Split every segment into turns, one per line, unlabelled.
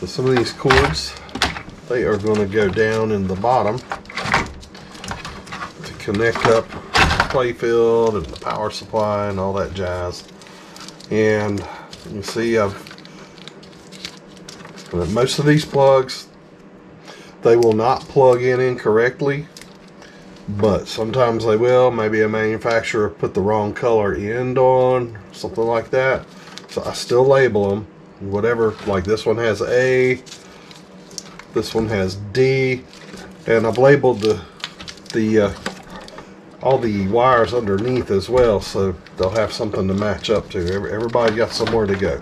So some of these cords, they are going to go down in the bottom to connect up the playfield and the power supply and all that jazz. And you see most of these plugs, they will not plug in incorrectly, but sometimes they will. Maybe a manufacturer put the wrong color end on, something like that. So I still label them. Whatever, like this one has A, this one has D, and I've labeled all the wires underneath as well, so they'll have something to match up to. Everybody got somewhere to go.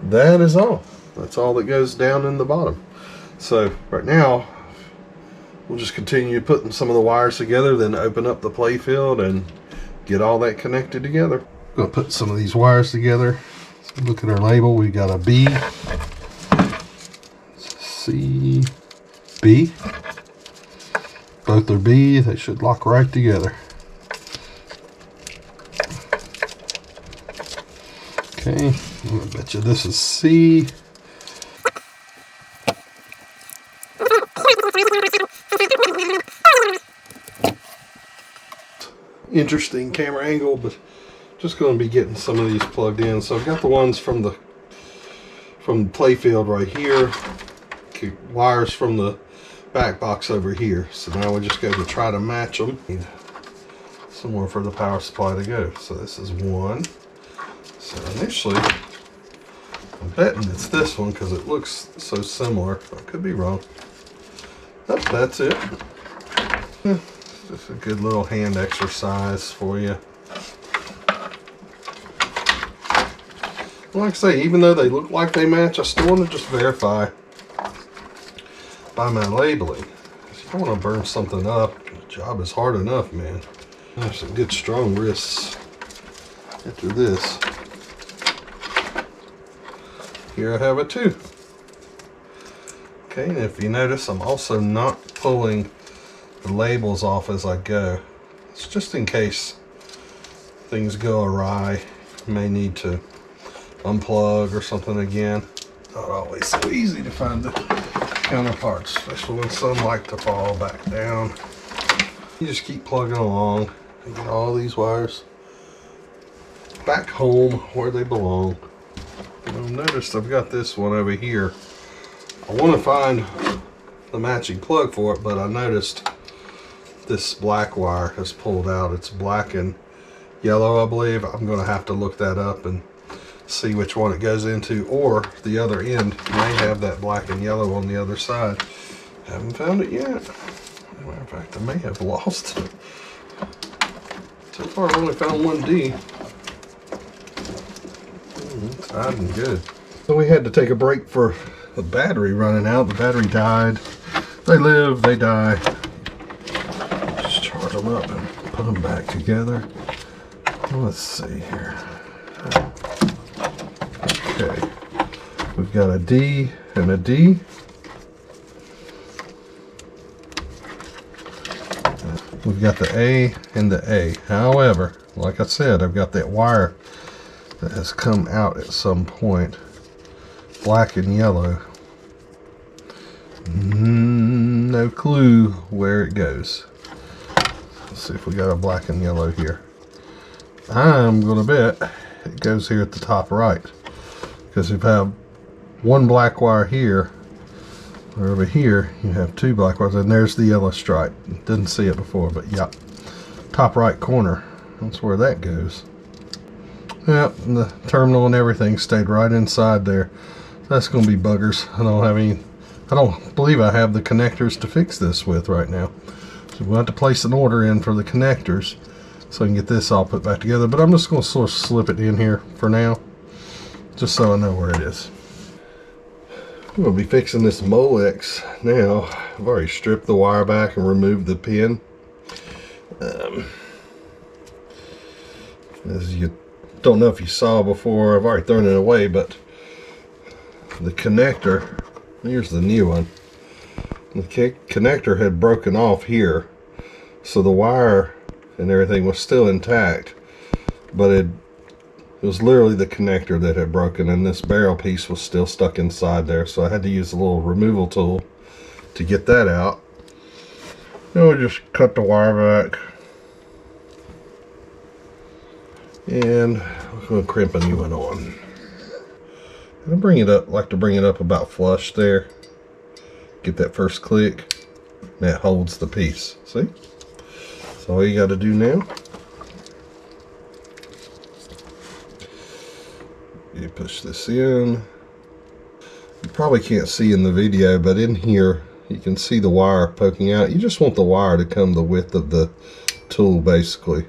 That is all. That's all that goes down in the bottom. So right now we'll just continue putting some of the wires together, then open up the playfield and get all that connected together. I'm going to put some of these wires together. So look at our label. We got a B, C, B. Both are B. They should lock right together. Okay, I'm going to bet you this is C. Interesting camera angle, but just going to be getting some of these plugged in. So I've got the ones from the playfield right here, wires from the back box over here. So now we're just going to try to match them. Need somewhere for the power supply to go. So this is one. So initially I'm betting it's this one because it looks so similar. I could be wrong. Oh, that's it. Just a good little hand exercise for you. Like I say, even though they look like they match, I still want to just verify by my labeling. You don't want to burn something up. The job is hard enough, man. There's some good strong wrists after this. Here I have it too. Okay, and if you notice, I'm also not pulling the labels off as I go. It's just in case things go awry. You may need to unplug or something again. Not always so easy to find the counterparts, especially when some like to fall back down. You just keep plugging along and get all these wires back home where they belong. And notice I've got this one over here. I want to find the matching plug for it, but I noticed this black wire has pulled out. It's black and yellow, I believe. I'm going to have to look that up and see which one it goes into, or the other end may have that black and yellow on the other side. Haven't found it yet. As a matter of fact, I may have lost it. So far I've only found one D. It's hiding good. So we had to take a break for the battery running out. The battery died. They live, they die. Just charge them up and put them back together. Let's see here. Okay, we've got a D and a D. We've got the A and the A. However, like I said, I've got that wire that has come out at some point. Black and yellow. No clue where it goes. Let's see if we got a black and yellow here. I'm going to bet it goes here at the top right. Because if you have one black wire here, or over here, you have two black wires, and there's the yellow stripe. Didn't see it before, but yeah, top right corner, that's where that goes. Yep, and the terminal and everything stayed right inside there. That's going to be buggers. I don't believe I have the connectors to fix this with right now. So we'll have to place an order in for the connectors so I can get this all put back together. But I'm just going to sort of slip it in here for now, just so I know where it is. I'm going to be fixing this Molex now. I've already stripped the wire back and removed the pin. As you don't know if you saw before, I've already thrown it away, but the connector, here's the new one. The connector had broken off here, so the wire and everything was still intact, but it was literally the connector that had broken, and this barrel piece was still stuck inside there, so I had to use a little removal tool to get that out. Then we'll just cut the wire back, and we're going to crimp a new one on. And I bring it up, like to bring it up about flush there. Get that first click, that holds the piece. See? So all you got to do now, you push this in. You probably can't see in the video, but in here you can see the wire poking out. You just want the wire to come the width of the tool, basically,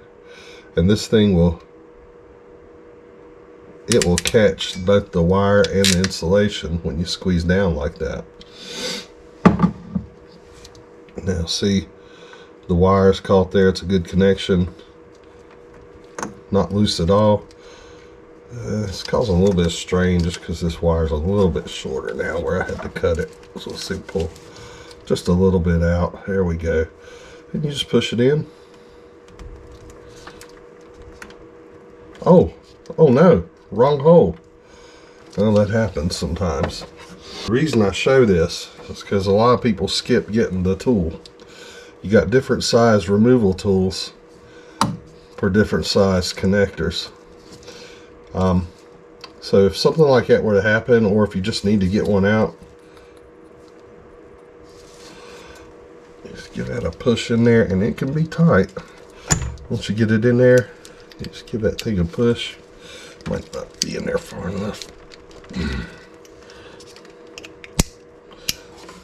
and this thing will catch both the wire and the insulation when you squeeze down like that. Now see, the wire's caught there. It's a good connection, not loose at all. It's causing a little bit of strain just because this wire's a little bit shorter now where I had to cut it. So let's see, pull just a little bit out. There we go. And you just push it in. Oh no, wrong hole. Well, that happens sometimes. The reason I show this is because a lot of people skip getting the tool. You got different size removal tools for different size connectors. So if something like that were to happen, or if you just need to get one out, just give that a push in there, and it can be tight. Once you get it in there, you just give that thing a push. Might not be in there far enough.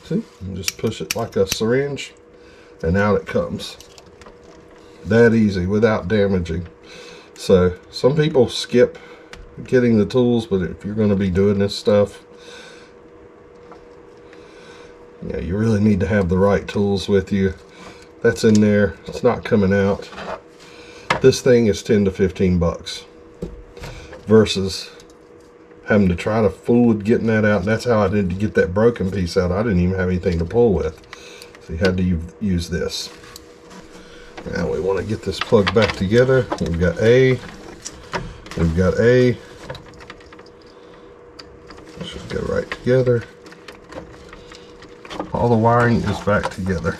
See, and just push it like a syringe, and out it comes. That easy, without damaging. So some people skip getting the tools, but if you're going to be doing this stuff, yeah, you really need to have the right tools with you. That's in there. It's not coming out. This thing is 10 to 15 bucks versus having to try to fool with getting that out. And that's how I did to get that broken piece out. I didn't even have anything to pull with, so you had to use this. Now we want to get this plugged back together. We've got A. Should go right together. All the wiring is back together.